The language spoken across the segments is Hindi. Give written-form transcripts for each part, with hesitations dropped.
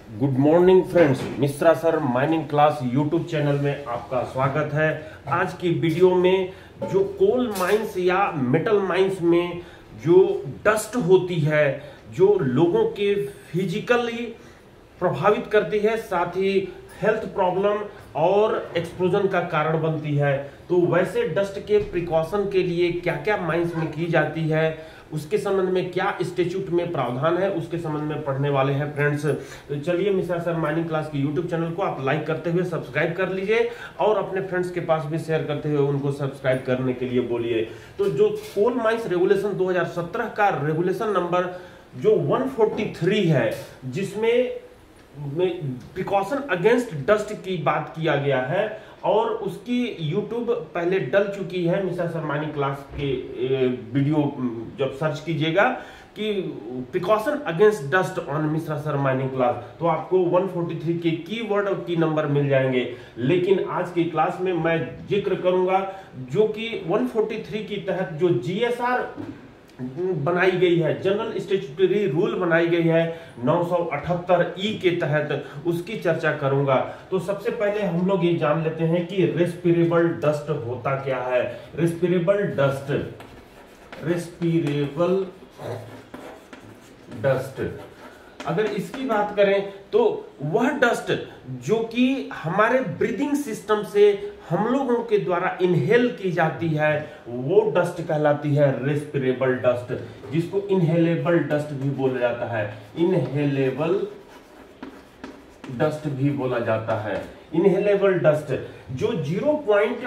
Good morning friends, Mishra sir mining class YouTube channel में आपका स्वागत है। आज की वीडियो में जो कोल माइंस या मेटल माइंस में जो डस्ट होती है, जो लोगों के फिजिकली प्रभावित करती है, साथ ही हेल्थ प्रॉब्लम और एक्सप्लोजन का कारण बनती है, तो वैसे डस्ट के प्रिकॉशन के लिए क्या क्या माइंस में की जाती है, उसके संबंध में क्या स्टैट्यूट में प्रावधान है, उसके संबंध में पढ़ने वाले हैं फ्रेंड्स। तो चलिए मिश्रा सर माइनिंग क्लास की यूट्यूब चैनल को आप लाइक करते हुए सब्सक्राइब कर लीजिए और अपने फ्रेंड्स के पास भी शेयर करते हुए उनको सब्सक्राइब करने के लिए बोलिए। तो जो कोल माइंस रेगुलेशन 2017 का रेगुलेशन नंबर जो 143 है, जिसमें प्रिकॉशन अगेंस्ट डस्ट की बात किया गया है और उसकी यूट्यूब पहले डल चुकी है। मिश्रा सर माइनिंग क्लास के वीडियो जब सर्च कीजिएगा कि precaution against dust on Mishra sir mining class, तो आपको 143 के कीवर्ड और की नंबर मिल जाएंगे। लेकिन आज की क्लास में मैं जिक्र करूंगा जो कि 143 की तहत जो जीएसआर बनाई गई है, जनरल स्टैट्यूटरी रूल बनाई गई है 978 के तहत, उसकी चर्चा करूंगा। तो सबसे पहले हम लोग ये जान लेते हैं कि रेस्पिरेबल डस्ट होता क्या है। रेस्पिरेबल डस्ट अगर इसकी बात करें तो वह डस्ट जो कि हमारे ब्रीदिंग सिस्टम से हम लोगों के द्वारा इनहेल की जाती है, वो डस्ट कहलाती है रेस्पिरेबल डस्ट, जिसको इनहेलेबल डस्ट भी बोला जाता है। इनहेलेबल डस्ट भी बोला जाता है। इनहेलेबल डस्ट जो 0.1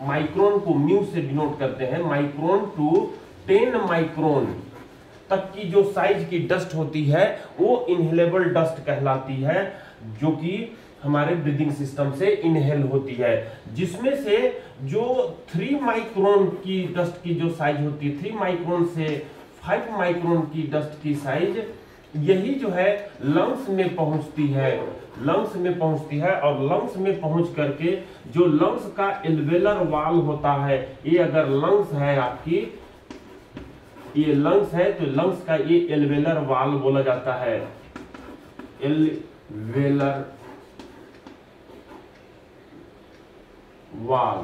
माइक्रोन को म्यू से डिनोट करते हैं, माइक्रोन टू 10 माइक्रोन तक की जो साइज की डस्ट होती है वो इनहेलेबल डस्ट कहलाती है, जो कि हमारे ब्रीदिंग सिस्टम से इनहेल होती है। जिसमें से जो 3 माइक्रोन की डस्ट की जो साइज होती है, 3 माइक्रोन से 5 माइक्रोन की डस्ट की साइज, यही जो है लंग्स में पहुंचती है। और लंग्स में पहुंच करके जो लंग्स का एल्वेलर वाल होता है, ये अगर लंग्स है आपकी, ये लंग्स है तो लंग्स का ये एल्वेलर वाल बोला जाता है। एल्वेलर वाल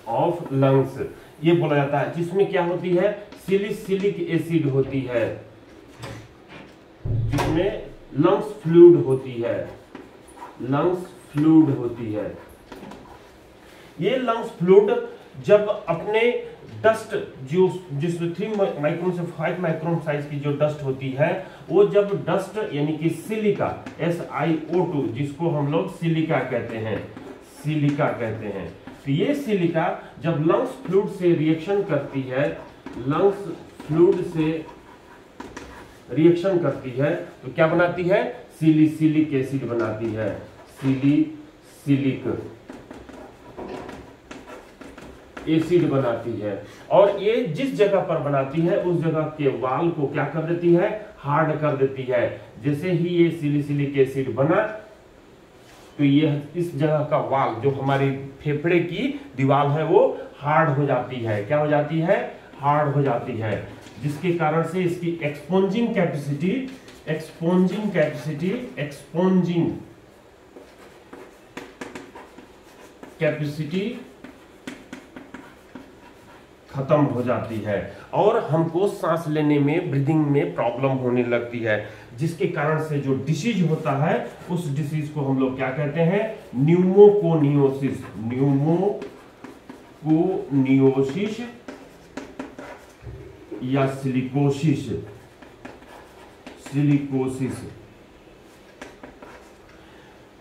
ऑफ लंग्स ये बोला जाता है, जिसमें क्या होती है, सिलिसिलिक एसिड होती है, जिसमें लंग्स फ्लूइड होती है। ये लंग्स फ्लूइड जब अपने डस्ट जो जिसमें 3 माइक्रोन से 5 माइक्रोन साइज की जो डस्ट होती है, वो जब डस्ट यानी कि सिलिका SiO2 जिसको हम लोग सिलिका कहते हैं, तो ये सिलिका जब लंग्स फ्लूइड से रिएक्शन करती है, तो क्या बनाती है, सिलिसिलिक एसिड बनाती है। सिलिसिलिक एसिड बनाती है और ये जिस जगह पर बनाती है उस जगह के वाल को क्या कर देती है, हार्ड कर देती है। जैसे ही ये सिलिसिलिक एसिड बना तो ये इस जगह का वाल जो हमारी फेफड़े की दीवार है वो हार्ड हो जाती है। क्या हो जाती है, हार्ड हो जाती है, जिसके कारण से इसकी एक्सपोजिंग कैपेसिटी खत्म हो जाती है और हमको सांस लेने में, ब्रीदिंग में प्रॉब्लम होने लगती है, जिसके कारण से जो डिसीज होता है उस डिसीज को हम लोग क्या कहते हैं, न्यूमोकोनियोसिस या सिलिकोसिस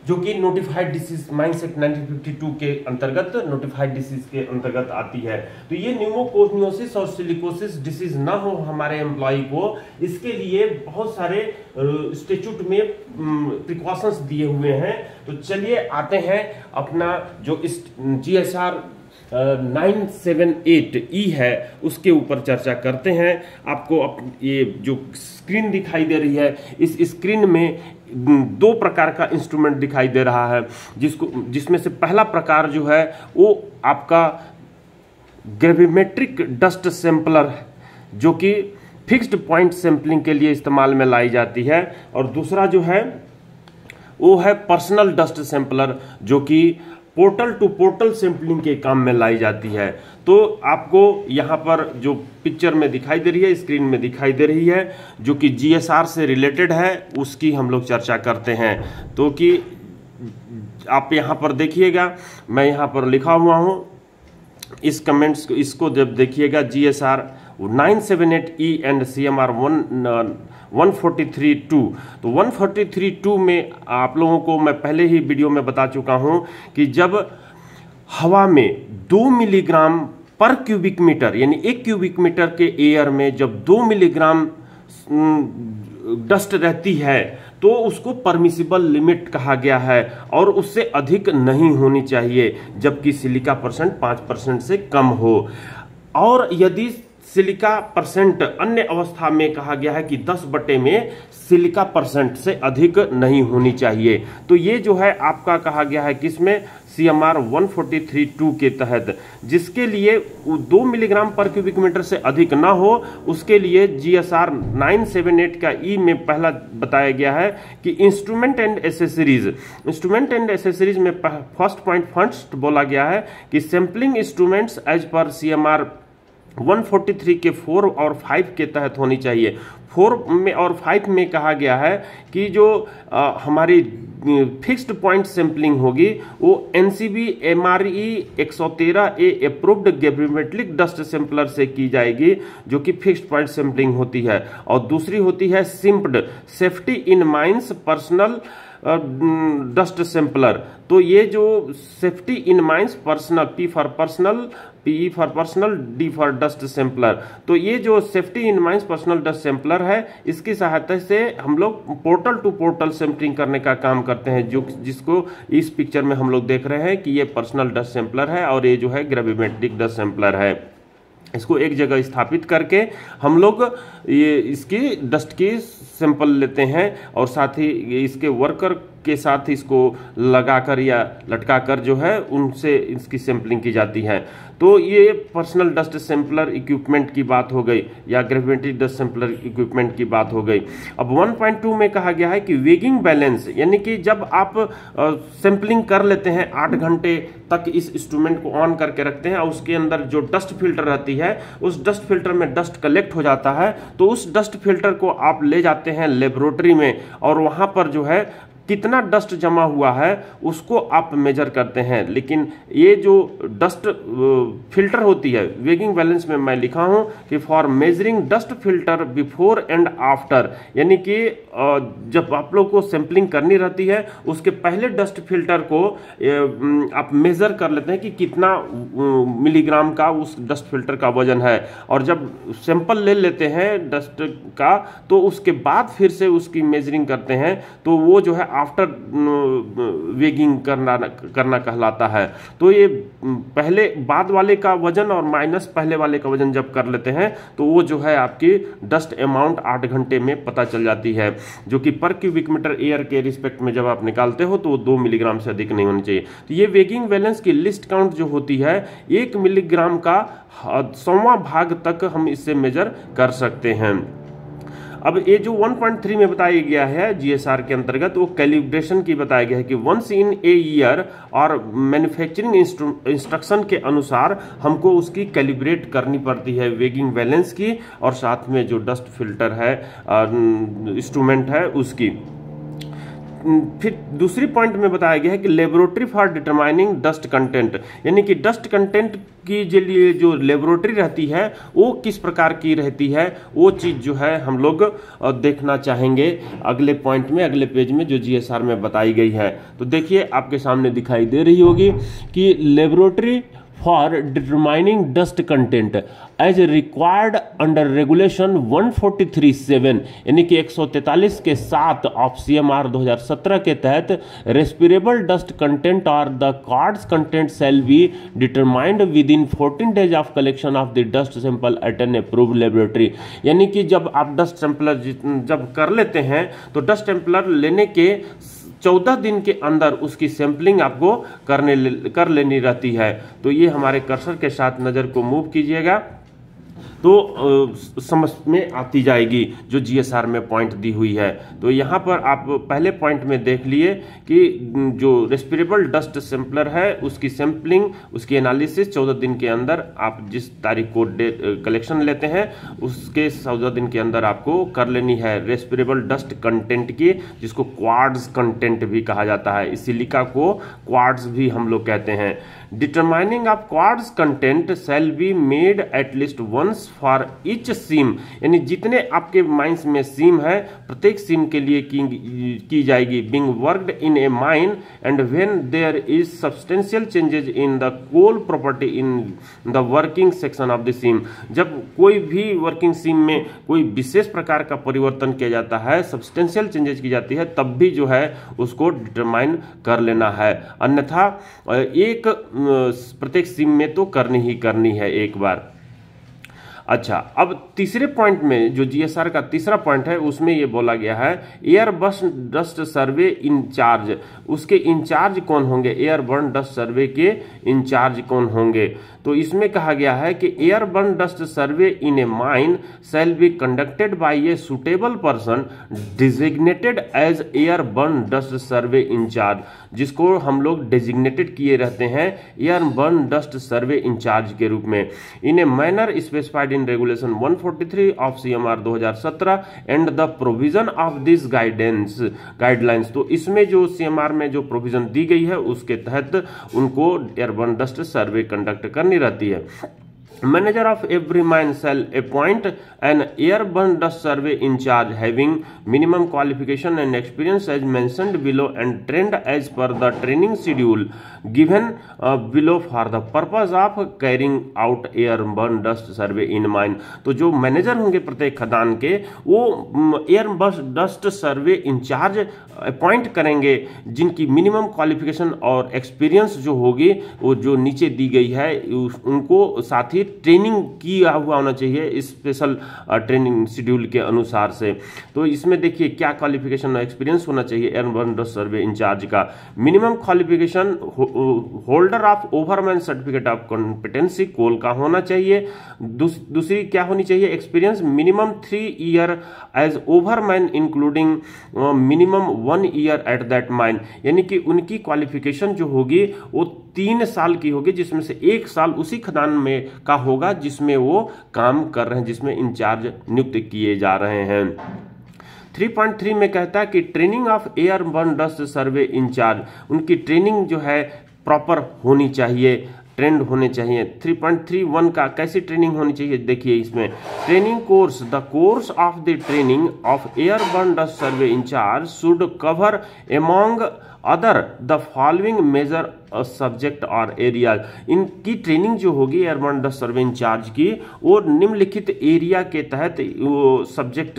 जो कि नोटिफाइड डिसीज माइंस एक्ट 1952 के अंतर्गत नोटिफाइड डिसीज के अंतर्गत आती है। तो ये न्यूमोकोनियोसिस और सिलिकोसिस डिसीज ना हो हमारे एम्प्लॉय को, इसके लिए बहुत सारे स्टैट्यूट में प्रिकॉशंस दिए हुए हैं। तो चलिए आते हैं अपना जो GSR 978E है उसके ऊपर चर्चा करते हैं। आपको ये जो स्क्रीन दिखाई दे रही है, इस स्क्रीन में 2 प्रकार का इंस्ट्रूमेंट दिखाई दे रहा है, जिसमें से पहला प्रकार जो है वो आपका ग्रेविमेट्रिक डस्ट सैंपलर है, जो कि फिक्स्ड पॉइंट सैंपलिंग के लिए इस्तेमाल में लाई जाती है। और दूसरा जो है वो है पर्सनल डस्ट सैंपलर, जो कि पोर्टल टू पोर्टल सैंपलिंग के काम में लाई जाती है। तो आपको यहाँ पर जो पिक्चर में दिखाई दे रही है, स्क्रीन में दिखाई दे रही है, जो कि GSR से रिलेटेड है, उसकी हम लोग चर्चा करते हैं। तो कि आप यहाँ पर देखिएगा, मैं यहाँ पर लिखा हुआ हूँ, इस कमेंट्स को, इसको जब देखिएगा, GSR 978E एंड CMR 143.2। तो 143.2 में आप लोगों को मैं पहले ही वीडियो में बता चुका हूं कि जब हवा में 2 मिलीग्राम पर क्यूबिक मीटर, यानी 1 क्यूबिक मीटर के एयर में जब 2 मिलीग्राम डस्ट रहती है तो उसको परमिसिबल लिमिट कहा गया है, और उससे अधिक नहीं होनी चाहिए, जबकि सिलिका परसेंट 5% से कम हो। और यदि सिलिका परसेंट अन्य अवस्था में कहा गया है कि 10 में सिलिका परसेंट से अधिक नहीं होनी चाहिए। तो ये जो है आपका कहा गया है किसमें, CMR 143.2 के तहत, जिसके लिए 2 मिलीग्राम पर क्यूबिक मीटर से अधिक ना हो, उसके लिए GSR 978 का E में पहला बताया गया है कि instrument and accessories. Instrument and accessories में फर्स्ट बोला गया है कि sampling instruments as per CMR 143 के 4 और 5 के तहत होनी चाहिए। 4 में और 5 में कहा गया है कि जो हमारी फिक्स्ड पॉइंट सैंपलिंग होगी वो NCB MRE 113A approved gravimetric dust sampler से की जाएगी, जो कि फिक्स्ड पॉइंट सैंपलिंग होती है। और दूसरी होती है SIMPED safety in mines personal dust sampler. तो ये जो safety in mines personal, P for personal, PE for personal, D for dust sampler, तो ये जो safety in mines personal dust sampler है, इसकी सहायता से हम लोग पोर्टल टू पोर्टल सैंपलिंग करने का काम करते हैं, जो जिसको इस पिक्चर में हम लोग देख रहे हैं कि ये पर्सनल डस्ट सैंपलर है और ये जो है ग्रेविमेट्रिक डस्ट सैंपलर है। इसको एक जगह स्थापित करके हम लोग ये इसकी डस्ट की सैंपल लेते हैं, और साथ ही इसके वर्कर के साथ इसको लगाकर या लटकाकर जो है उनसे इसकी सैंपलिंग की जाती है। तो ये पर्सनल डस्ट सैंपलर इक्विपमेंट की बात हो गई, या ग्रेविमेट्रिक डस्ट सैंपलर इक्विपमेंट की बात हो गई। अब 1.2 में कहा गया है कि वेगिंग बैलेंस, यानी कि जब आप सैंपलिंग कर लेते हैं 8 घंटे तक इस इंस्ट्रूमेंट को ऑन करके रखते हैं, और उसके अंदर जो डस्ट फिल्टर रहती है, उस डस्ट फिल्टर में डस्ट कलेक्ट हो जाता है, तो उस डस्ट फिल्टर को आप ले जाते हैं लेबोरेटरी में, और वहां पर जो है कितना डस्ट जमा हुआ है उसको आप मेजर करते हैं। लेकिन ये जो डस्ट फिल्टर होती है, वेगिंग बैलेंस में मैं लिखा हूं कि for measuring dust filter before and after, यानी कि जब आप लोग को सैंपलिंग करनी रहती है उसके पहले डस्ट फिल्टर को आप मेजर कर लेते हैं कि कितना मिलीग्राम का उस डस्ट फिल्टर का वजन है, और जब सैंपल ले लेते हैं डस्ट का तो उसके बाद फिर से उसकी मेजरिंग करते हैं, तो वो जो है आफ्टर वेगिंग करना कहलाता है। तो ये पहले बाद वाले का वजन और माइनस पहले वाले का वजन जब कर लेते हैं तो वो जो है आपकी डस्ट अमाउंट 8 घंटे में पता चल जाती है, जो कि पर क्यूबिक मीटर एयर के रिस्पेक्ट में जब आप निकालते हो तो वो 2 मिलीग्राम से अधिक नहीं होनी चाहिए। तो ये वेगिंग बैलेंस की लिस्ट काउंट जो होती है 1 मिलीग्राम का 100वां भाग तक हम इससे मेजर कर सकते हैं। अब ये जो 1.3 में बताया गया है GSR के अंतर्गत, वो कैलिब्रेशन की बताया गया है कि वंस इन ए ईयर और मैन्युफैक्चरिंग इंस्ट्रक्शन के अनुसार हमको उसकी कैलिब्रेट करनी पड़ती है वेगिंग बैलेंस की, और साथ में जो डस्ट फिल्टर है इंस्ट्रूमेंट है उसकी। फिर दूसरी पॉइंट में बताया गया है कि laboratory for determining dust content, यानी कि डस्ट कंटेंट की जो लिए जो लेबोरेटरी रहती है वो किस प्रकार की रहती है, वो चीज़ जो है हम लोग देखना चाहेंगे अगले पॉइंट में, अगले पेज में जो GSR में बताई गई है। तो देखिए आपके सामने दिखाई दे रही होगी कि laboratory for determining dust content as required under regulation 143(7), यानी कि 143 के 7 ऑफ CMR 2017 के तहत रेस्पिरेबल डस्ट कंटेंट और the quartz content shall be determined within 14 days of collection of the dust sample at an approved laboratory. यानी कि जब आप डस्ट सैंपलर जब कर लेते हैं तो डस्ट सैंपलर लेने के 14 दिन के अंदर उसकी सैंपलिंग आपको कर लेनी रहती है। तो ये हमारे कर्सर के साथ नज़र को मूव कीजिएगा। तो समझ में आती जाएगी जो जीएसआर में पॉइंट दी हुई है। तो यहाँ पर आप पहले पॉइंट में देख लिए कि जो रेस्पिरेबल डस्ट सैंपलर है उसकी सैंपलिंग, उसकी एनालिसिस 14 दिन के अंदर, आप जिस तारीख को कलेक्शन लेते हैं उसके 14 दिन के अंदर आपको कर लेनी है। रेस्पिरेबल डस्ट कंटेंट की, जिसको क्वार्ट्ज कंटेंट भी कहा जाता है, इस सिलिका को क्वार्ट्ज भी हम लोग कहते हैं। Determining of quartz content shall be made at least once for each seam, यानी जितने आपके माइंस में सीम है प्रत्येक सीम के लिए की जाएगी। Being worked in a mine and when there is substantial changes in the coal property in the working section of the seam, जब कोई भी वर्किंग सीम में कोई विशेष प्रकार का परिवर्तन किया जाता है, सब्सटेंशियल चेंजेस की जाती है, तब भी जो है उसको डिटरमाइन कर लेना है। अन्यथा एक प्रत्येक सीम में तो करनी ही करनी है एक बार। अच्छा, अब तीसरे पॉइंट में जो जीएसआर का तीसरा पॉइंट है उसमें ये बोला गया है एयरबर्न डस्ट सर्वे इंचार्ज, उसके इंचार्ज कौन होंगे, एयरबर्न डस्ट सर्वे के इंचार्ज कौन होंगे। तो इसमें कहा गया है कि airborne dust survey in a mine shall be conducted by a suitable person designated as airborne dust survey incharge, जिसको हम लोग डेजिग्नेटेड किए रहते हैं एयरबर्न डस्ट सर्वे इंचार्ज के रूप में। In a manner specified in regulation 143 of CMR 2017 and the provision of this guidelines, तो इसमें जो सीएमआर में जो प्रोविजन दी गई है उसके तहत उनको एयरबर्न डस्ट सर्वे कंडक्ट करनी रहती है। Manager of every mine shall appoint an airborne dust survey in charge having minimum qualification and experience as mentioned below and trained as per the training schedule given below for the purpose of carrying out airborne dust survey in mine। तो जो मैनेजर होंगे प्रत्येक खदान के वो airborne dust survey in charge appoint करेंगे जिनकी मिनिमम क्वालिफिकेशन और एक्सपीरियंस जो होगी वो जो नीचे दी गई है उनको साथ ही ट्रेनिंग किया हुआ होना चाहिए स्पेशल ट्रेनिंग शेड्यूल के अनुसार से। तो इसमें देखिए क्या क्वालिफिकेशन और एक्सपीरियंस होना चाहिए एयरबर्न डस्ट सर्वे इंचार्ज का। Minimum qualification holder of overman certificate of competency coal का होना चाहिए। दूसरी क्या होनी चाहिए experience, minimum 3 year as overman including minimum 1 year at that mine, यानी कि उनकी क्वालिफिकेशन जो होगी वो 3 साल की होगी जिसमें से 1 साल उसी खदान में का होगा जिसमें वो काम कर रहे हैं, जिसमें इंचार्ज नियुक्त किए जा रहे हैं। 3.3 में कहता है कि training of airborne dust survey incharge, उनकी ट्रेनिंग जो है प्रॉपर होनी चाहिए, ट्रेंड होने चाहिए। 3.31 का कैसी ट्रेनिंग होनी चाहिए देखिए इसमें, training course, the course of the training of airborne dust survey incharge should cover among other the following major subject और एरिया। इनकी ट्रेनिंग जो होगी एयरबर्न डस्ट सर्वे इंचार्ज की वो निम्नलिखित एरिया के तहत वो सब्जेक्ट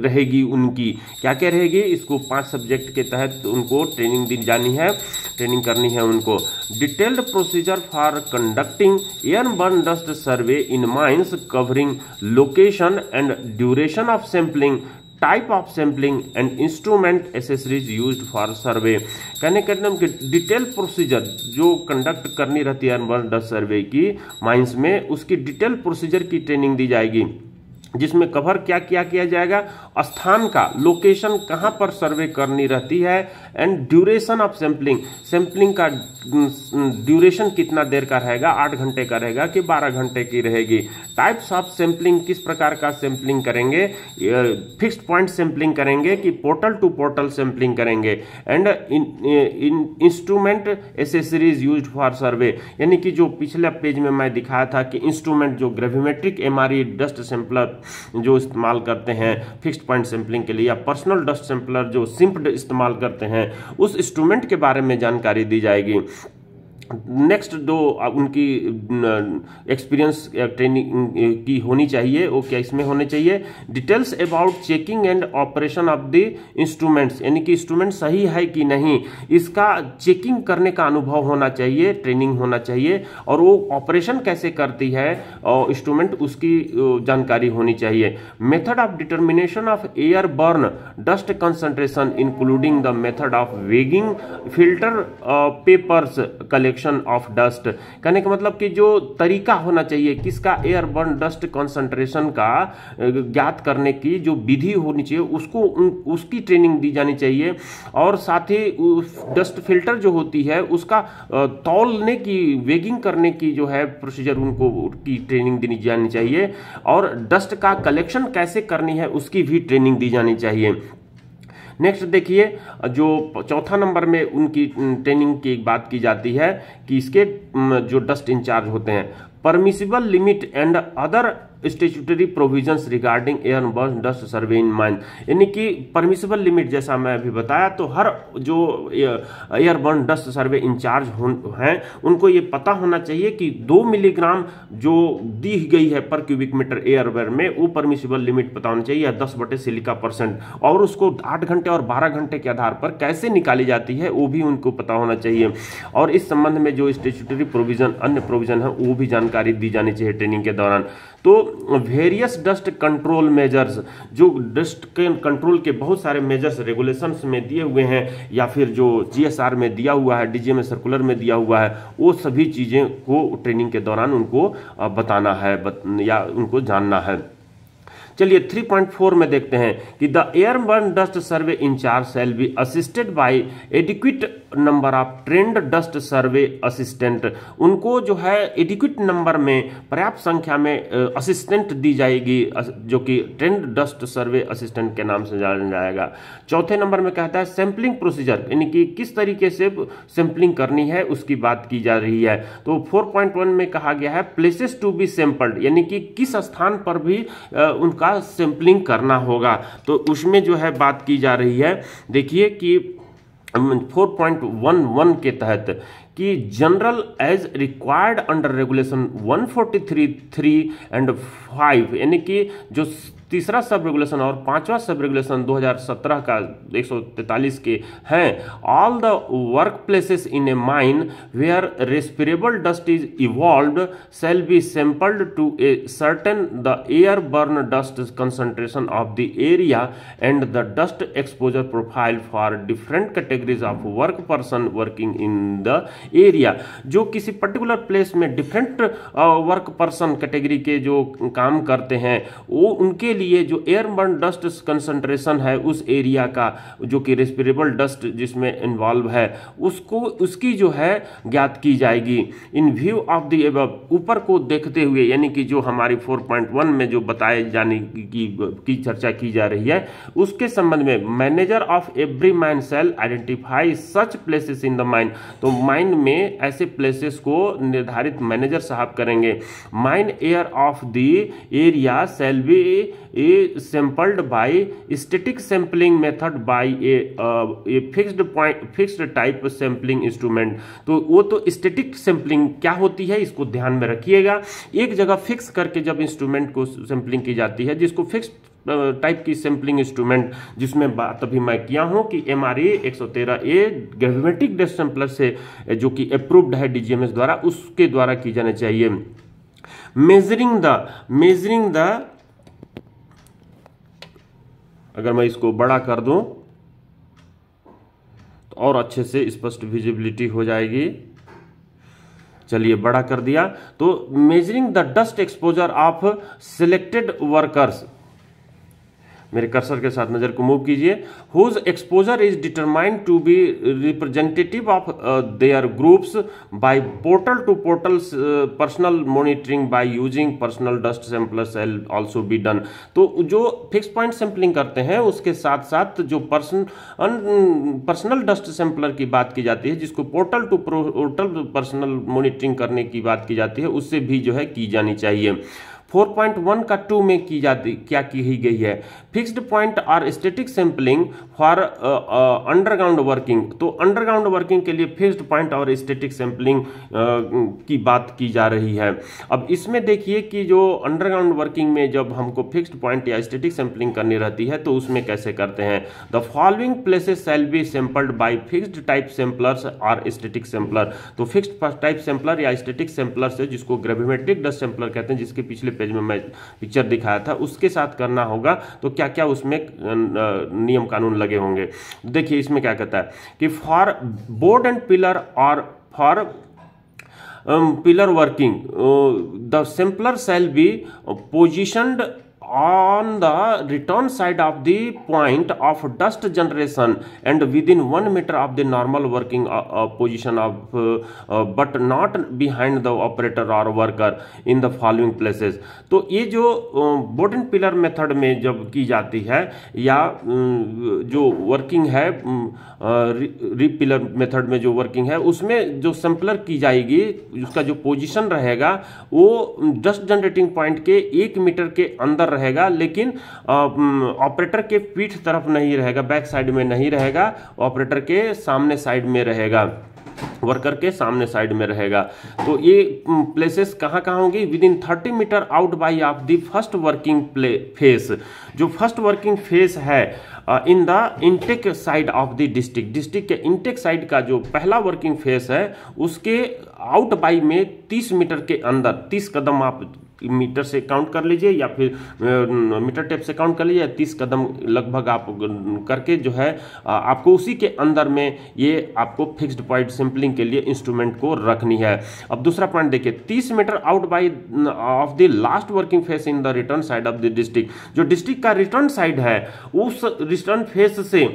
रहेगी उनकी, क्या क्या रहेगी, इसको 5 सब्जेक्ट के तहत उनको ट्रेनिंग दी जानी है, ट्रेनिंग करनी है उनको। Detailed procedure for conducting airborne dust survey in mines covering location and duration of sampling, type of sampling and instrument accessories used for survey. कहने का मतलब कि डिटेल प्रोसीजर जो कंडक्ट करनी रहती है एयरबर्न डस्ट सर्वे की माइंस में, उसकी डिटेल प्रोसीजर की ट्रेनिंग दी जाएगी जिसमें कवर क्या किया जाएगा, स्थान का, लोकेशन कहां पर सर्वे करनी रहती है, and duration of sampling, sampling का ड्यूरेशन कितना देर का रहेगा, 8 घंटे का रहेगा कि 12 घंटे की रहेगी। टाइप्स ऑफ सैंपलिंग, किस प्रकार का सैंपलिंग करेंगे, फिक्स्ड पॉइंट सैंपलिंग करेंगे कि पोर्टल टू पोर्टल सैंपलिंग करेंगे, and instrument accessories used for survey, यानी कि जो पिछले पेज में मैं दिखाया था कि इंस्ट्रूमेंट जो ग्रेविमेट्रिक एमआरई डस्ट सैंपलर जो इस्तेमाल करते हैं फिक्स्ड पॉइंट सैंपलिंग के लिए, या पर्सनल डस्ट सैंपलर जो सिंप्ड इस्तेमाल करते हैं, उस इंस्ट्रूमेंट के बारे में जानकारी दी जाएगी। नेक्स्ट दो उनकी एक्सपीरियंस ट्रेनिंग की होनी चाहिए, वो क्या इसमें होने चाहिए, details about checking and operation of the instruments, यानी कि इंस्ट्रूमेंट सही है कि नहीं इसका चेकिंग करने का अनुभव होना चाहिए, ट्रेनिंग होना चाहिए, और वो ऑपरेशन कैसे करती है और इंस्ट्रूमेंट उसकी जानकारी होनी चाहिए। Method of determination of airborne dust concentration including the method of weighing, filter papers collection collection of dust. कहने का मतलब कि जो तरीका होना चाहिए किसका, एयरबर्न डस्ट कंसंट्रेशन का ज्ञात करने की जो विधि होनी चाहिए उसको उसकी ट्रेनिंग दी जानी चाहिए। और साथ ही डस्ट फिल्टर जो होती है उसका तौलने की, वेगिंग करने की जो है प्रोसीजर उनको की ट्रेनिंग दी जानी चाहिए। और डस्ट का कलेक्शन कैसे करनी है उसकी भी ट्रेनिंग दी जानी चाहिए। नेक्स्ट देखिए, जो चौथा नंबर में उनकी ट्रेनिंग की बात की जाती है कि इसके जो डस्ट इंचार्ज होते हैं, permissible limit and other statutory provisions regarding airborne dust survey in mine. यानी कि परमिसिबल लिमिट जैसा मैं अभी बताया, तो हर जो एयरबर्न डस्ट सर्वे इंचार्ज हैं उनको ये पता होना चाहिए कि 2 मिलीग्राम जो दी गई है पर क्यूबिक मीटर एयरवेयर में वो परमिसिबल लिमिट पता होना चाहिए, 10/सिलिका%। और उसको 8 घंटे और 12 घंटे के आधार पर कैसे निकाली जाती है वो भी उनको पता होना चाहिए। और इस संबंध में जो स्टेट्यूटरी प्रोविजन, अन्य प्रोविजन है, वो भी जानकारी दी जानी चाहिए ट्रेनिंग के दौरान। तो वेरियस डस्ट कंट्रोल मेजर्स, जो डस्ट के कंट्रोल के बहुत सारे मेजर्स रेगुलेशंस में दिए हुए हैं या फिर जो जीएसआर में दिया हुआ है, डीजीएम सर्कुलर में दिया हुआ है, वो सभी चीजें को ट्रेनिंग के दौरान उनको बताना है या उनको जानना है। चलिए 3.4 में देखते हैं कि the airborne dust survey in charge shall be assisted by adequate number of trained dust survey assistant. उनको जो है एडिक्विट नंबर में, पर्याप्त संख्या में असिस्टेंट दी जाएगी जो कि ट्रेंड डस्ट सर्वे असिस्टेंट के नाम से जाना जाएगा। चौथे नंबर में कहता है सैंपलिंग प्रोसीजर, यानी कि किस तरीके से सैंपलिंग करनी है उसकी बात की जा रही है। तो 4.1 में कहा गया है प्लेसेस टू बी सैंपल्ड, यानी कि किस स्थान पर भी उनका सैंपलिंग करना होगा, तो उसमें जो है बात की जा रही है। देखिए कि 4.11 के तहत कि general as required under regulation 143(3) and 5, यानी कि जो तीसरा सब रेगुलेशन और 5वां सब रेगुलेशन 2017 का 143 के हैं, all the work places in a mine where respirable dust is evolved shall be sampled to ascertain the airborne dust concentration of the area and the dust exposure profile for different categories of work person working in the area. जो किसी पर्टिकुलर प्लेस में डिफरेंट वर्क पर्सन कैटेगरी के जो काम करते हैं वो उनके लिए जो एयरबर्न डस्ट कंसंट्रेशन है उस एरिया का, जो कि रेस्पिरेबल डस्ट जिसमें इन्वॉल्व है, उसको उसकी जो है ज्ञात की जाएगी। इन व्यू ऑफ द अबव, ऊपर को देखते हुए, यानी कि जो हमारी 4.1 में जो बताए जाने की चर्चा की जा रही है उसके संबंध में manager of every mine shall identify such places in the mine. तो माइन में ऐसे प्लेसेस को निर्धारित मैनेजर साहब करेंगे। Mine air of the area shall be a sampled by static sampling method by a fixed type sampling instrument. तो वो तो स्टैटिक सैंपलिंग क्या होती है इसको ध्यान में रखिएगा। एक जगह फिक्स करके जब इंस्ट्रूमेंट को सैंपलिंग की जाती है, जिसको फिक्स टाइप की सैंपलिंग इंस्ट्रूमेंट, जिसमें बात अभी मैं किया हूं कि MRA 113A gravimetric dust sampler से जो कि अप्रूव्ड है DGMS द्वारा, उसके द्वारा की जानी चाहिए। मेजरिंग द अगर मैं इसको बड़ा कर दूं तो और अच्छे से स्पष्ट विजिबिलिटी हो जाएगी। चलिए बड़ा कर दिया। तो measuring the dust exposure of selected workers, मेरे कर्सर के साथ नजर को मूव कीजिए, whose exposure is determined to be representative of their groups by portal to portal personal monitoring by using personal dust sampler shall also be done. तो जो फिक्स पॉइंट सैंपलिंग करते हैं उसके साथ साथ जो पर्सनल डस्ट सैंपलर की बात की जाती है, जिसको portal to portal personal monitoring करने की बात की जाती है, उससे भी जो है की जानी चाहिए। 4.1 का 2 में की जाती क्या की गई है, फिक्स्ड पॉइंट और static sampling for underground working. तो अंडरग्राउंड वर्किंग के लिए फिक्स्ड पॉइंट और स्टैटिक सैंपलिंग की बात की जा रही है। अब इसमें देखिए कि जो अंडरग्राउंड वर्किंग में जब हमको फिक्स्ड पॉइंट या स्टैटिक सैंपलिंग करनी रहती है तो उसमें कैसे करते हैं, the following places shell be sampled bye fixed type samplers और स्टैटिक सैंपलर। तो फिक्स्ड टाइप सैंपलर या स्टैटिक सैंपलर से, जिसको ग्रेविमेट्रिक डस्ट सैंपलर कहते हैं, जिसके पिछले पेज में मैं पिक्चर दिखाया था, उसके साथ करना होगा। तो क्या क्या उसमें नियम कानून लगे होंगे, देखिए इसमें क्या कहता है कि फॉर बोर्ड एंड पिलर और for pillar working, the sampler shall be positioned on the return side of the point of dust generation and within 1 meter of the normal working position of but not behind the operator or worker in the following places। तो ये जो बोर्ड एंड पिलर मेथड में जब की जाती है या जो वर्किंग है रिप पिलर मेथड में जो वर्किंग है उसमें जो सैंपलर की जाएगी उसका जो पोजीशन रहेगा वो डस्ट जनरेटिंग पॉइंट के 1 मीटर के अंदर रहेगा, लेकिन ऑपरेटर के पीठ तरफ नहीं रहेगा, बैक साइड में नहीं रहेगा, ऑपरेटर के सामने साइड में रहेगा, वर्कर के सामने साइड में रहेगा। तो ये प्लेसेस कहाँ कहाँ होंगी? Within 30 metre outbye of the first working face. जो फर्स्ट वर्किंग फेस है in the intake side of the district के इनटेक साइड का जो पहला वर्किंग फेस है उसके आउट बाई में 30 मीटर के अंदर, 30 कदम आप मीटर से काउंट कर लीजिए या फिर मीटर टेप से काउंट कर लीजिए, 30 कदम लगभग आप करके जो है आपको उसी के अंदर में ये आपको फिक्स्ड पॉइंट सैंपलिंग के लिए इंस्ट्रूमेंट को रखनी है। अब दूसरा पॉइंट देखिए, 30 metre outbye of the last working face in the return side of the district. जो डिस्ट्रिक्ट का रिटर्न साइड है उस रिटर्न फेस से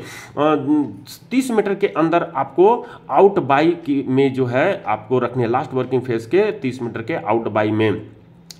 30 मीटर के अंदर आपको आउट बाई में जो है आपको रखनी है, लास्ट वर्किंग फेस के 30 मीटर के आउट बाई में।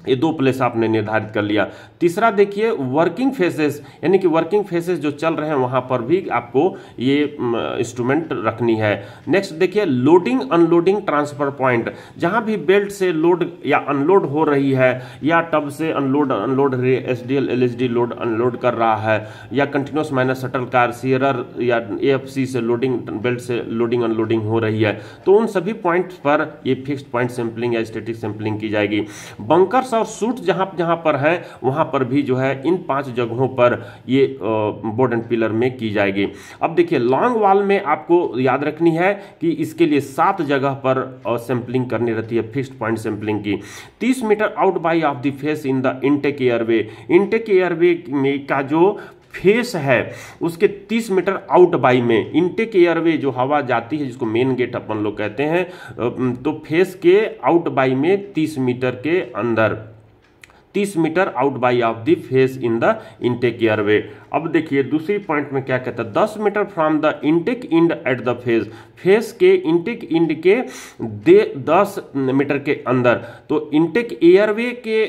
ये दो प्लेस आपने निर्धारित कर लिया। तीसरा देखिए वर्किंग फेसेस, यानी कि वर्किंग फेसेस जो चल रहे हैं वहां पर भी आपको ये इंस्ट्रूमेंट रखनी है। नेक्स्ट देखिए लोडिंग अनलोडिंग ट्रांसफर पॉइंट, जहां भी बेल्ट से लोड या अनलोड हो रही है या टब से unload SDL LSD load unload कर रहा है या कंटिन्यूस माइनस शटल कार सीयरर या एएफसी से लोडिंग बेल्ट से लोडिंग अनलोडिंग हो रही है, तो उन सभी पॉइंट्स पर ये फिक्स्ड पॉइंट सैंपलिंग या स्टैटिक सैंपलिंग की जाएगी। बंकर और सूट जहां पर है वहां पर भी जो है इन 5 जगहों पर ये बोर्ड एंड पिलर में की जाएगी। अब देखिए लॉन्ग वॉल में आपको याद रखनी है कि इसके लिए 7 जगह पर सैंपलिंग करनी रहती है फिक्स्ड पॉइंट सैंपलिंग की। 30 metre outbye of the face in the intake airway, intake airway में का जो फेस है उसके 30 मीटर आउट बाई में, इनटेक एयरवे जो हवा जाती है जिसको मेन गेट अपन लोग कहते हैं, तो फेस के आउट बाई में 30 मीटर के अंदर, 30 metre outbye of the face in the intake airway. अब देखिए दूसरी पॉइंट में क्या कहता है, 10 metre from the intake end at the face, face के इनटेक इंड के 10 मीटर के अंदर। तो इनटेक एयरवे के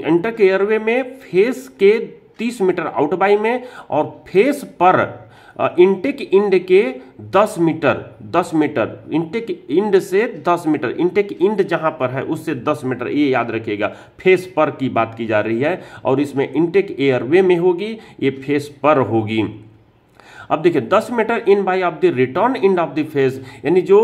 इनटेक एयरवे में फेस के 30 मीटर आउट बाई में और फेस पर इनटेक इंड के 10 मीटर इनटेक इंड से 10 मीटर, इनटेक इंड जहां पर है उससे 10 मीटर, ये याद रखिएगा। फेस पर की बात की जा रही है और इसमें इनटेक एयरवे में होगी, ये फेस पर होगी। अब देखिए 10 metre inbye of the return end of the face, यानी जो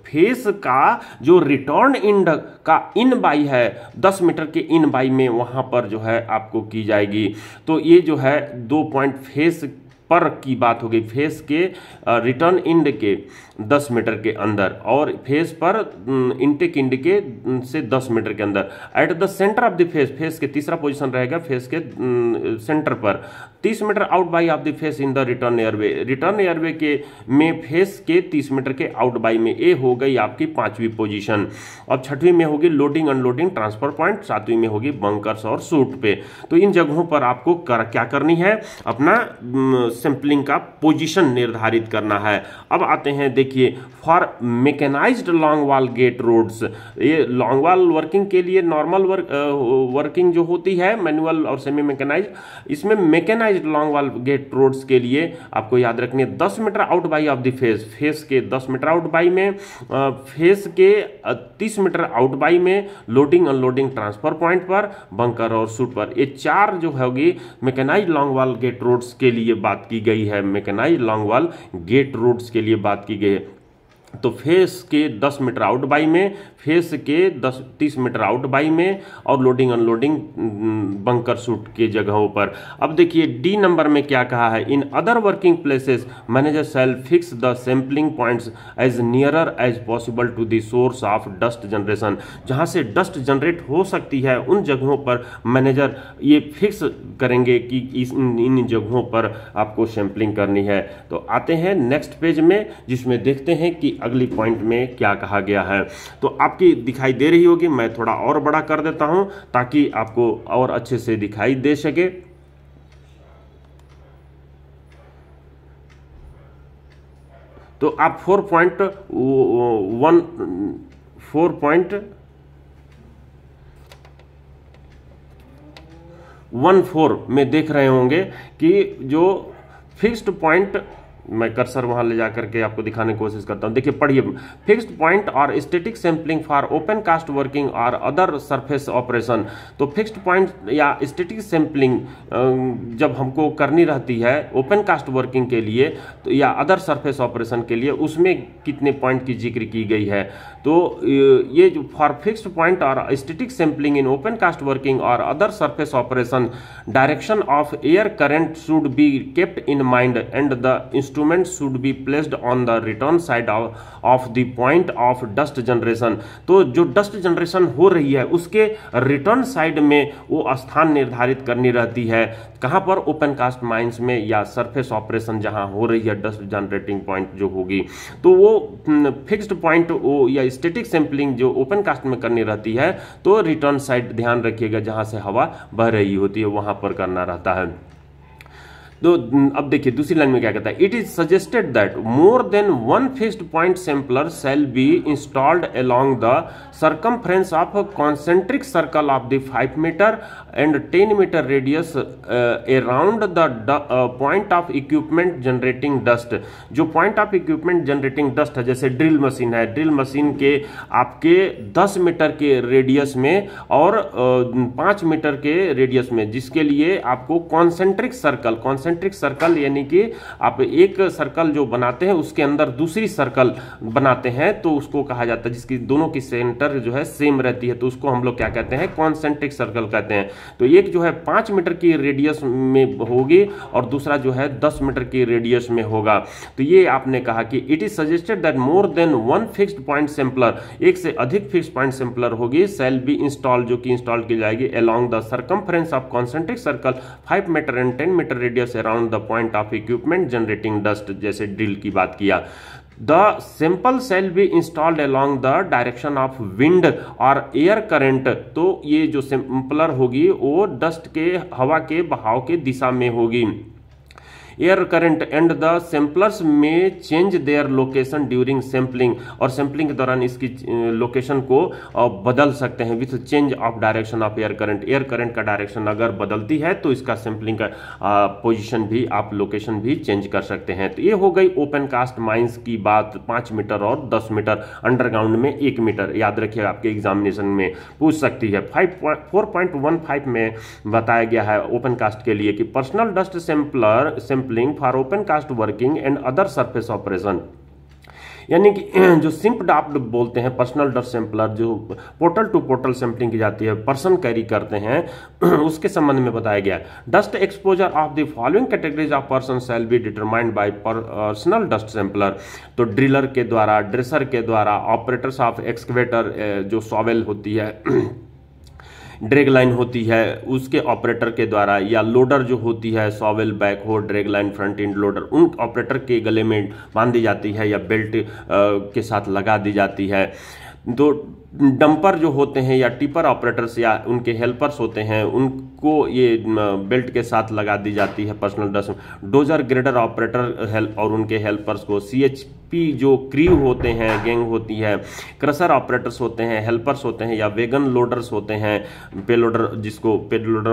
फेस का जो रिटर्न इंड का इन बाई है 10 मीटर के इन बाई में वहां पर जो है आपको की जाएगी। तो ये जो है 2 पॉइंट फेस पर की बात हो गई, फेस के रिटर्न इंड के 10 मीटर के अंदर और फेस पर इनटेक इंड के से 10 मीटर के अंदर। At the centre of the face, face के तीसरा पोजीशन रहेगा फेस के सेंटर पर, 30 metre outbye of the face in the return airway, return airway के में फेस के 30 मीटर के आउट बाई में। ये हो गई आपकी 5वीं पोजीशन। अब 6वीं में होगी लोडिंग अनलोडिंग ट्रांसफर पॉइंट, 7वीं में होगी बंकर्स और सूट पे। तो इन जगहों पर आपको क्या करनी है, अपना सैंपलिंग का पोजीशन निर्धारित करना है। अब आते हैं देखिए for mechanised longwall gate roads, ये लॉन्ग वॉल वर्किंग के लिए नॉर्मल वर्किंग जो होती है मैनुअल और सेमी मैकेनाइज्ड, इसमें mechanised longwall gate roads के लिए आपको याद रखनी है 10 metre outbye of the face, face के 10 मीटर आउट बाई में, फेस के 30 मीटर आउट बाई में, लोडिंग अनलोडिंग ट्रांसफर पॉइंट पर, बंकर और सूट पर। ये 4 जो होगी mechanised longwall gate roads के लिए बात की गई है, mechanised longwall gate roads के लिए बात की गई है। तो फेस के 10 मीटर आउट बाई में, फेस के 30 मीटर आउट बाई में और लोडिंग अनलोडिंग बंकर सूट के जगहों पर। अब देखिए डी नंबर में क्या कहा है, in other working places manager shall fix the sampling points as nearer as possible to the source of dust generation, जहां से डस्ट जनरेट हो सकती है उन जगहों पर मैनेजर ये फिक्स करेंगे कि इन जगहों पर आपको सैंपलिंग करनी है। तो आते हैं नेक्स्ट पेज में जिसमें देखते हैं कि अगली पॉइंट में क्या कहा गया है। तो आपकी दिखाई दे रही होगी, मैं थोड़ा और बड़ा कर देता हूं ताकि आपको और अच्छे से दिखाई दे सके। तो आप 4.14 में देख रहे होंगे कि जो फिक्स्ड पॉइंट, मैं कर्सर वहां ले जाकर के आपको दिखाने की कोशिश करता हूं। देखिए, पढ़िए, फिक्स्ड पॉइंट और static sampling for open cast working और अदर सरफेस ऑपरेशन। तो फिक्स्ड पॉइंट या स्टैटिक सैंपलिंग जब हमको करनी रहती है ओपन कास्ट वर्किंग के लिए तो या अदर सरफेस ऑपरेशन के लिए, उसमें कितने पॉइंट की जिक्र की गई है। तो ये जो फॉर फिक्स्ड पॉइंट और static sampling in open cast working और other surface operation, direction of air current should be kept in mind and the instrument should be placed on the return side of the point of dust generation. तो जो डस्ट जनरेशन हो रही है उसके रिटर्न साइड में वो स्थान निर्धारित करनी रहती है। कहां पर? ओपन कास्ट माइंस में या सरफेस ऑपरेशन जहां हो रही है डस्ट जनरेटिंग पॉइंट जो होगी। तो वो फिक्स्ड पॉइंट वो या स्टैटिक सैंपलिंग जो ओपन कास्ट में करनी रहती है तो रिटर्न साइड ध्यान रखिएगा जहां से हवा बह रही होती है वहां पर करना रहता है। तो अब देखिए दूसरी लाइन में क्या कहता है, it is suggested that more than one fixed point sampler shall be installed along the circumference of concentric circle of the 5 meter and 10 meter radius around the point of equipment generating dust। जो point of equipment generating dust है, जैसे ड्रिल मशीन है, ड्रिल मशीन के आपके 10 मीटर के रेडियस में और 5 मीटर के रेडियस में, जिसके लिए आपको कॉन्सेंट्रिक सर्कल यानी कि आप एक सर्कल जो बनाते हैं उसके अंदर दूसरी सर्कल बनाते हैं तो उसको कहा जाता है, जिसकी दोनों की सेंटर जो है सेम रहती है तो उसको हम लोग क्या कहते हैं? कॉन्सेंट्रिक सर्कल कहते हैं। तो एक जो है 5 मीटर की रेडियस में होगी और दूसरा जो है 10 मीटर की रेडियस में होगा। तो ये आपने कहा कि it is suggested that more than one fixed point sampler, एक से अधिक फिक्स्ड पॉइंट सैंपलर होगी, शैल बी इंस्टॉल जो कि इंस्टॉल की जाएगी along the circumference of concentric circle 5 metre and 10 metre radius around the point of equipment generating dust, जैसे ड्रिल की बात किया। The sample shall be installed along the direction of wind और air current। तो ये जो सैंपलर होगी वो डस्ट के हवा के बहाव के दिशा में होगी। Air current and the samplers may change their location during sampling, और सैंपलिंग के दौरान इसकी लोकेशन को बदल सकते हैं with change of direction of air current. Air current का डायरेक्शन अगर बदलती है तो इसका सैंपलिंग का पोजीशन भी, आप लोकेशन भी चेंज कर सकते हैं। तो ये हो गई ओपन कास्ट माइंस की बात, 5 मीटर और 10 मीटर, अंडरग्राउंड में 1 मीटर। याद रखिए आपके एग्जामिनेशन में पूछ सकती है। 4.15 में बताया गया है ओपन कास्ट के लिए कि personal dust sampling for open cast working and other surface operation, यानी कि जो सिंपडाप्ट बोलते हैं पर्सनल डस्ट सैंपलर, जो पोर्टल टू पोर्टल सैंपलिंग की जाती है, पर्सन कैरी करते हैं, उसके संबंध में बताया गया। Dust exposure of the following categories of person shall be determined by personal dust sampler. तो ड्रिलर के द्वारा, ड्रेसर के द्वारा, ऑपरेटर्स ऑफ एक्सकेवेटर जो शॉवेल होती है, ड्रैग लाइन होती है उसके ऑपरेटर के द्वारा, या लोडर जो होती है shovel, backhoe, drag line, front end loader, उन ऑपरेटर के गले में बांध दी जाती है या बेल्ट के साथ लगा दी जाती है। तो डंपर जो होते हैं या टिपर ऑपरेटर्स या उनके हेल्पर्स होते हैं उनको ये बेल्ट के साथ लगा दी जाती है personal dust. Dozer grader operator और उनके हेल्पर्स को, CHP जो क्रू होते हैं, गैंग होती है, क्रशर ऑपरेटर्स होते हैं, हेल्पर्स होते हैं, या वेगन लोडर्स होते हैं, पेलोडर जिसको पेलोडर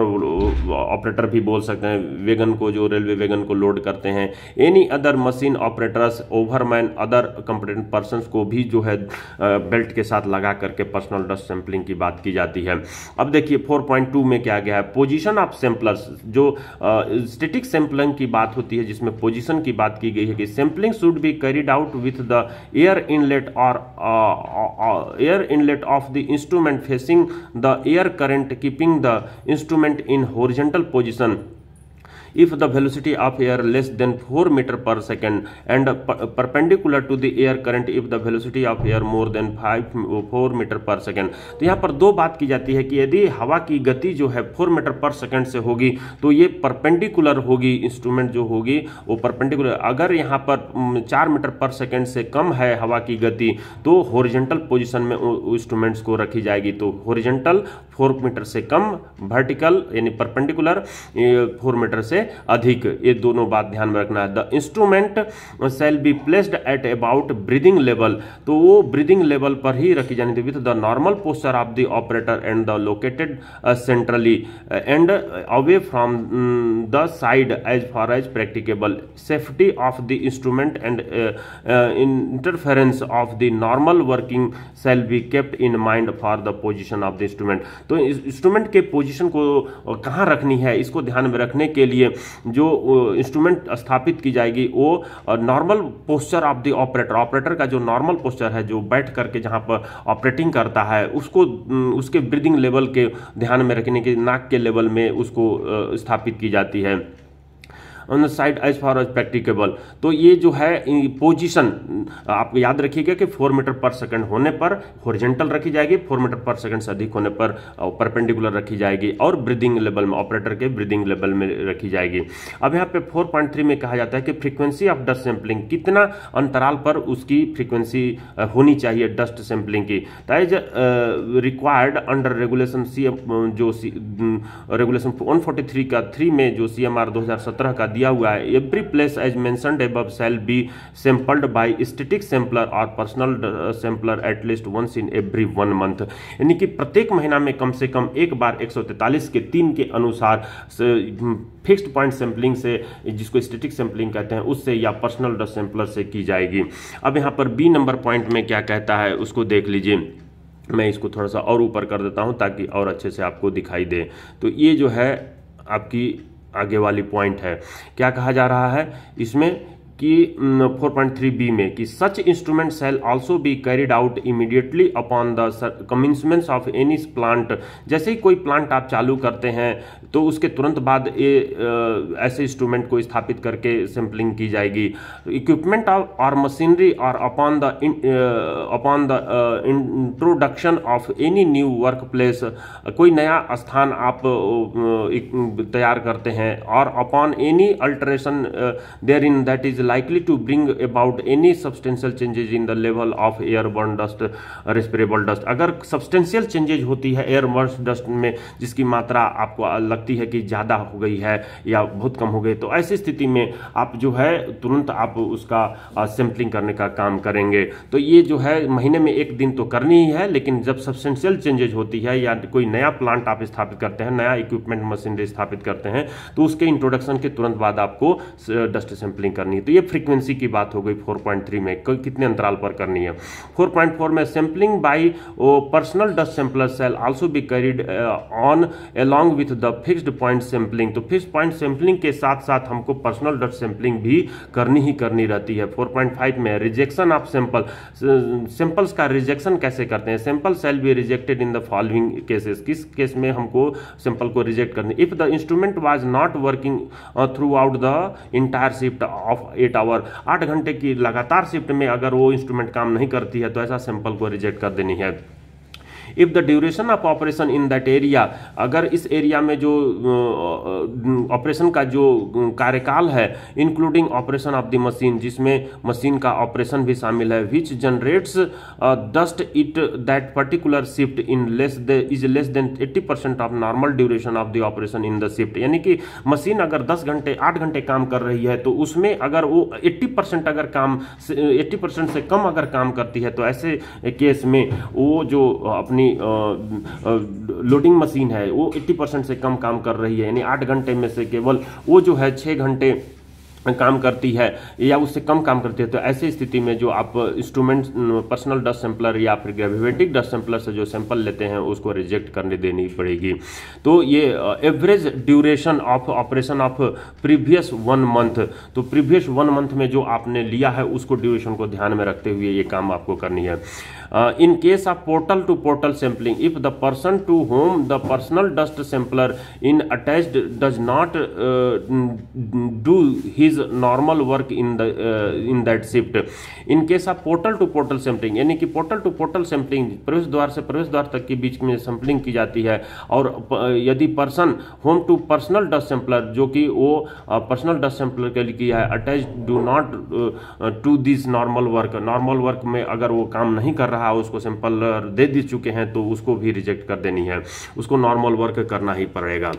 ऑपरेटर भी बोल सकते हैं, वेगन को जो रेलवे वेगन को लोड करते हैं। Any other machine operators, ओवरमैन, other competent person को भी जो है बेल्ट के साथ लगा करके पर्सनल डस्ट सैंपलिंग की बात की जाती है। अब देखिए 4.2 में क्या गया है, पोजीशन ऑफ सैंपलर्स। जो स्टैटिक सैंपलिंग की बात होती है जिसमें पोजीशन की बात की गई है कि sampling should be carried out with the air inlet और air inlet of the instrument facing the air current, keeping the instrument in horizontal position. if the velocity of air less than 4 meter per second and perpendicular to the air current if the velocity of air more than 4 meter per second। तो यहाँ पर दो बात की जाती है कि यदि हवा की गति जो है 4 मीटर पर सेकंड से होगी तो ये परपेंडिकुलर होगी, इंस्ट्रूमेंट जो होगी वो परपेंडिकुलर। अगर यहाँ पर 4 मीटर पर सेकंड से कम है हवा की गति तो हॉरिजॉन्टल पोजीशन में इंस्ट्रूमेंट्स को रखी जाएगी। तो हॉरिजॉन्टल 4 मीटर से कम, वर्टिकल यानी परपेंडिकुलर 4 मीटर से अधिक, ये दोनों बात ध्यान में रखना है। The instrument shall be placed at about breathing level, तो वो ब्रीदिंग लेवल पर ही रखी जानी थी with the normal posture of the operator and the located centrally and away from the side as far as practicable. Safety of the instrument and interference of the normal working shall be kept in mind for the position of the instrument. तो इंस्ट्रूमेंट के पोजीशन को कहाँ रखनी है इसको ध्यान में रखने के लिए जो इंस्ट्रूमेंट स्थापित की जाएगी वो normal posture of the operator, operator का जो नॉर्मल पोस्चर है, जो बैठ करके जहाँ पर ऑपरेटिंग करता है उसको उसके ब्रीदिंग लेवल के ध्यान में रखने के नाक के लेवल में उसको स्थापित की जाती है। On the side as far as practicable, तो ये जो है पोजीशन आप याद रखिएगा कि 4 मीटर पर सेकंड होने पर हॉरिजॉन्टल रखी जाएगी, 4 मीटर पर सेकंड से अधिक होने पर परपेंडिकुलर रखी जाएगी और ब्रीदिंग लेवल में, ऑपरेटर के ब्रीदिंग लेवल में रखी जाएगी। अब यहाँ पे 4.3 में कहा जाता है कि फ्रीक्वेंसी ऑफ डस्ट सैंपलिंग, कितना अंतराल पर उसकी फ्रीक्वेंसी होनी चाहिए डस्ट सैंपलिंग की। That is required under regulation जो रेगुलेशन 143 का 3 में जो CMR 2017 का दिया हुआ है। Every place as mentioned above shall be sampled by static sampler और personal sampler at least once in every 1 month, यानी कि प्रत्येक महीना में कम से कम एक बार 143 के 3 के अनुसार फिक्स्ड पॉइंट सैंपलिंग से, जिसको स्टैटिक सैंपलिंग कहते हैं, उससे या पर्सनल डस्ट सैंपलर से की जाएगी। अब यहाँ पर बी नंबर पॉइंट में क्या कहता है उसको देख लीजिए। मैं इसको थोड़ा सा और ऊपर कर देता हूँ ताकि और अच्छे से आपको दिखाई दे। तो ये जो है आपकी आगे वाली पॉइंट है। क्या कहा जा रहा है इसमें कि 4.3b में कि such instrument shall also be carried out immediately upon the commencement of any plant. जैसे ही कोई प्लांट आप चालू करते हैं तो उसके तुरंत बाद ऐसे इंस्ट्रूमेंट को स्थापित करके सैंपलिंग की जाएगी। इक्विपमेंट और मशीनरी और upon the introduction of any new work place, कोई नया स्थान आप तैयार करते हैं, और upon any alteration therein that is likely to bring about any substantial changes in the level of airborne dust, respirable dust। अगर substantial changes होती है airborne dust में जिसकी मात्रा आपको लगती है कि ज़्यादा हो गई है या बहुत कम हो गई, तो ऐसी स्थिति में आप जो है तुरंत आप उसका सैंपलिंग करने का काम करेंगे। तो ये जो है महीने में 1 दिन तो करनी ही है, लेकिन जब सब्सटेंशियल चेंजेज होती है या कोई नया प्लांट आप स्थापित करते हैं, नया इक्विपमेंट मशीनरी स्थापित करते हैं, तो उसके इंट्रोडक्शन के तुरंत बाद आपको डस्ट सैंपलिंग करनी है। तो ये फ्रीक्वेंसी की बात हो गई 4.3 में कितने अंतराल पर करनी है। 4.4 में sampling bye personal dust sampler shall also be carried on along with the fixed point sampling. तो फिक्स्ड पॉइंट सैंपलिंग के साथ साथ हमको पर्सनल डस्ट सैंपलिंग भी करनी रहती है। 4.5 में रिजेक्शन ऑफ सैंपल, सैंपल्स का रिजेक्शन कैसे करते हैं। Sample shall be rejected in the following cases, किस केस में हमको सैंपल को रिजेक्ट करनी। If the instrument was not working throughout the entire shift of 8 hour, 8 घंटे की लगातार शिफ्ट में अगर वो इंस्ट्रूमेंट काम नहीं करती है तो ऐसा सैंपल को रिजेक्ट कर देनी है। If the duration of operation in that area, अगर इस एरिया में जो ऑपरेशन का जो कार्यकाल है, including operation of the machine, जिसमें मशीन का ऑपरेशन भी शामिल है, which generates dust it that particular shift in less than 80% of normal duration of the operation in the shift, यानी कि मशीन अगर 10 घंटे 8 घंटे काम कर रही है तो उसमें अगर वो 80% अगर काम 80% से कम अगर काम करती है तो ऐसे केस में वो जो अपनी लोडिंग मशीन है वो 80% से कम काम कर रही है, यानी 8 घंटे में से केवल वो जो है 6 घंटे काम करती है या उससे कम काम करती है, तो ऐसी स्थिति में जो आप इंस्ट्रूमेंट पर्सनल डस्ट सैंपलर या फिर ग्रेविमेट्रिक डस्ट सैंपलर से जो सैंपल लेते हैं उसको रिजेक्ट करने देनी पड़ेगी। तो ये average duration of operation of previous 1 month, तो प्रीवियस 1 मंथ में जो आपने लिया है उसको ड्यूरेशन को ध्यान में रखते हुए ये काम आपको करनी है। In case of portal to portal sampling, if the person to whom the personal dust sampler in attached does not do his normal work in that shift, in case of portal to portal sampling, यानी कि portal to portal sampling प्रवेश द्वार से प्रवेश द्वार तक के बीच में सैंपलिंग की जाती है, और यदि person whom to personal dust sampler, जो कि वो पर्सनल डस्ट सैंपलर के लिए किया है, attach do not to this normal work में अगर वो काम नहीं कर रहा, उसको सैंपल दे चुके हैं, तो उसको भी रिजेक्ट कर देनी है, उसको नॉर्मल वर्क करना ही पड़ेगा।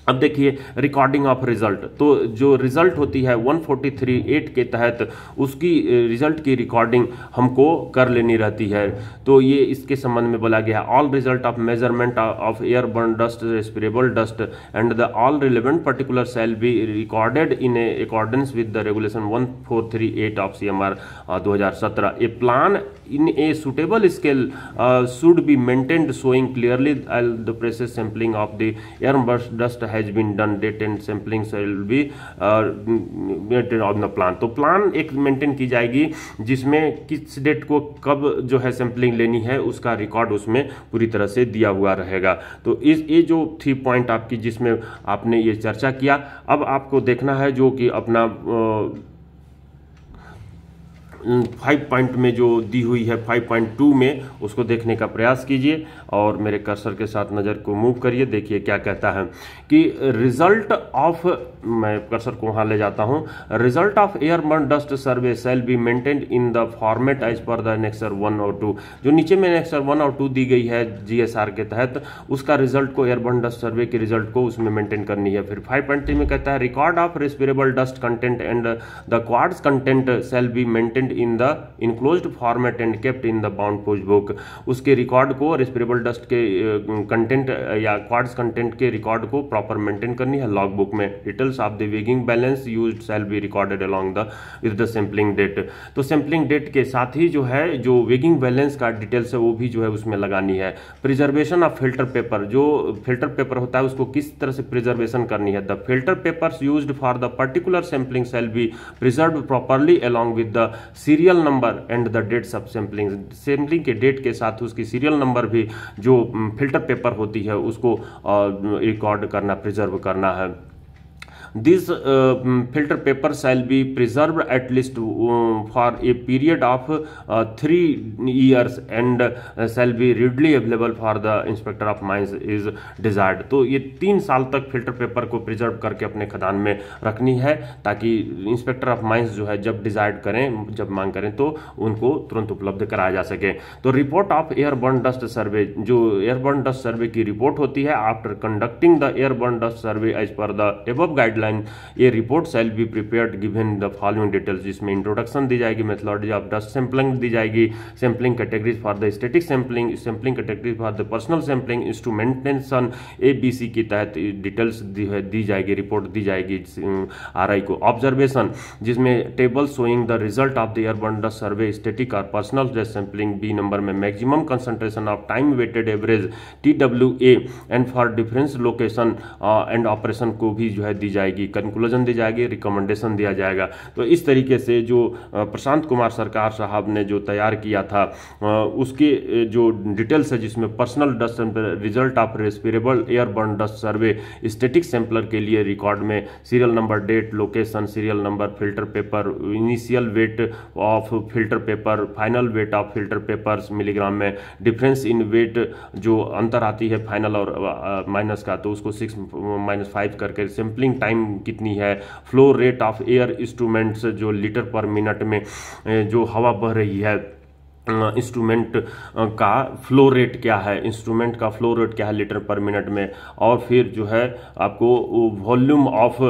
अब देखिए रिकॉर्डिंग ऑफ रिजल्ट, तो जो रिजल्ट होती है 143(8) के तहत उसकी रिजल्ट की रिकॉर्डिंग हमको कर लेनी रहती है। तो ये इसके संबंध में बोला गया है, all result of measurement of airborne dust, respirable dust and the all relevant particular shall be recorded in accordance with the regulation 1438 of CMR 2017। A plan in a suitable scale should be maintained showing clearly the process sampling of the airburst dust has been done, date and sampling shall be maintained on the plan। तो प्लान एक मेंटेन की जाएगी जिसमें किस डेट को कब जो है सैंपलिंग लेनी है उसका रिकॉर्ड उसमें पूरी तरह से दिया हुआ रहेगा। तो ये जो 3 पॉइंट आपकी जिसमें आपने ये चर्चा किया, अब आपको देखना है जो कि अपना 5 पॉइंट में जो दी हुई है 5.2 में, उसको देखने का प्रयास कीजिए और मेरे कर्सर के साथ नज़र को मूव करिए। देखिए क्या कहता है कि रिजल्ट ऑफ, मैं कर्सर को वहाँ ले जाता हूँ, result of airborne dust survey shall be maintained in the format as per the annexure 1 और 2। जो नीचे में एनेक्सर 1 और 2 दी गई है GSR के तहत, उसका रिजल्ट को एयरबर्न डस्ट सर्वे के रिजल्ट को उसमें मेंटेन करनी है। फिर 5.3 में कहता है record of respirable dust content and the quartz content shall be maintained in the enclosed format and kept in the bound post book. उसके रिकॉर्ड को, रेस्पिरेबल डस्ट के कंटेंट या क्वार्ट्ज कंटेंट के रिकॉर्ड को प्रॉपर मेंटेन करनी है लॉग बुक में। Details of the weighing balance used shall be recorded along the with the sampling date. तो सैंपलिंग डेट के साथ ही जो है जो वेगिंग बैलेंस का डिटेल्स है वो भी जो है उसमें लगानी है। प्रिजर्वेशन ऑफ फिल्टर पेपर, जो फिल्टर पेपर होता है उसको किस तरह से प्रिजर्वेशन करनी है। The filter papers used for the particular sampling shall be preserved properly along with the serial number and the dates of sampling. Sampling के डेट के साथ उसकी सीरियल नंबर भी जो फिल्टर पेपर होती है उसको रिकॉर्ड करना, प्रिजर्व करना है। This filter paper shall be preserved at least for a period of 3 years and shall be readily available for the inspector of mines is desired। तो ये 3 साल तक फिल्टर पेपर को प्रिजर्व करके अपने खदान में रखनी है ताकि इंस्पेक्टर ऑफ माइंस जो है जब डिजायर्ड करें, जब मांग करें तो उनको तुरंत उपलब्ध कराया जा सके। तो report of airborne dust survey, जो एयरबर्न डस्ट सर्वे की रिपोर्ट होती है after conducting the airborne dust survey as per the above guideline, ये report shall be prepared given the following details, जिसमें इंट्रोडक्शन दी जाएगी, मेथोडोलॉजी ऑफ डस्ट सैंपलिंग दी जाएगी, sampling categories for the static sampling, sampling categories for the personal sampling, instrumentation ABC के तहत डिटेल्स दी जाएगी, रिपोर्ट दी जाएगी RI को। ऑब्जर्वेशन, जिसमें table showing the result of the airborne dust survey static और personal dust sampling. B number में maximum concentration of time weighted average TWA and for difference location and operation को भी जो है दी जाएगी, कंक्लूजन दी जाएगी, रिकमेंडेशन दिया जाएगा। तो इस तरीके से जो प्रशांत कुमार सरकार साहब ने जो तैयार किया था उसके जो डिटेल्स है, जिसमें personal dust result of respirable airborne dust survey static sampler के लिए रिकॉर्ड में serial number, date, location, serial number, filter paper, initial weight of filter paper, final weight of filter papers milligram में, डिफरेंस इन वेट जो अंतर आती है फाइनल और माइनस का तो उसको 6-5 करके, सैंपलिंग टाइम कितनी है, flow rate of air instruments जो लीटर पर मिनट में जो हवा बह रही है इंस्ट्रूमेंट का फ्लो रेट क्या है, इंस्ट्रूमेंट का फ्लो रेट क्या है लीटर पर मिनट में, और फिर जो है आपको volume of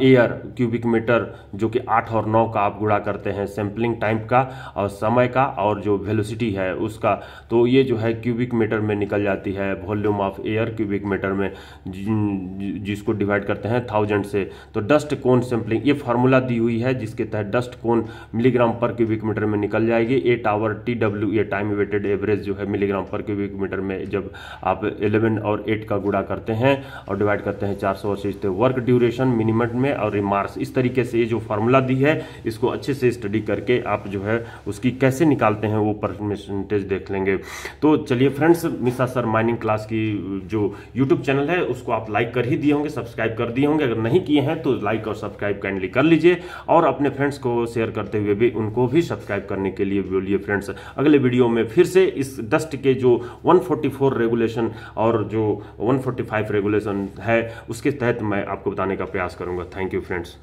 air cubic metre जो कि 8 और 9 का आप गुणा करते हैं, सैंपलिंग टाइम का और समय का और जो वेलोसिटी है उसका, तो ये जो है क्यूबिक मीटर में निकल जाती है। Volume of air cubic metre में जिसको डिवाइड करते हैं 1000 से। तो डस्ट कोन सैंपलिंग ये फार्मूला दी हुई है जिसके तहत dust conc milligram per cubic metre में निकल जाएगी। 8 आवर TW ये टाइम वेटेड एवरेज जो है मिलीग्राम पर क्यूबिक मीटर में जब आप 11 और 8 का गुणा करते हैं और डिवाइड करते हैं 480 से वर्क ड्यूरेशन मिनिमम में और रिमार्क्स, इस तरीके से ये जो फार्मूला दी है इसको अच्छे से स्टडी करके आप जो है उसकी कैसे निकालते हैं वो परसेंटेज देख लेंगे। तो चलिए friends, Mishra sir mining class की जो यूट्यूब चैनल है उसको आप लाइक कर ही दिए होंगे, सब्सक्राइब कर दिए होंगे। अगर नहीं किए हैं तो लाइक और सब्सक्राइब काइंडली कर लीजिए और अपने फ्रेंड्स को शेयर करते हुए भी उनको भी सब्सक्राइब करने के लिए बोलिए। फ्रेंड्स, अगले वीडियो में फिर से इस डस्ट के जो 144 रेगुलेशन और जो 145 रेगुलेशन है उसके तहत मैं आपको बताने का प्रयास करूंगा। Thank you friends.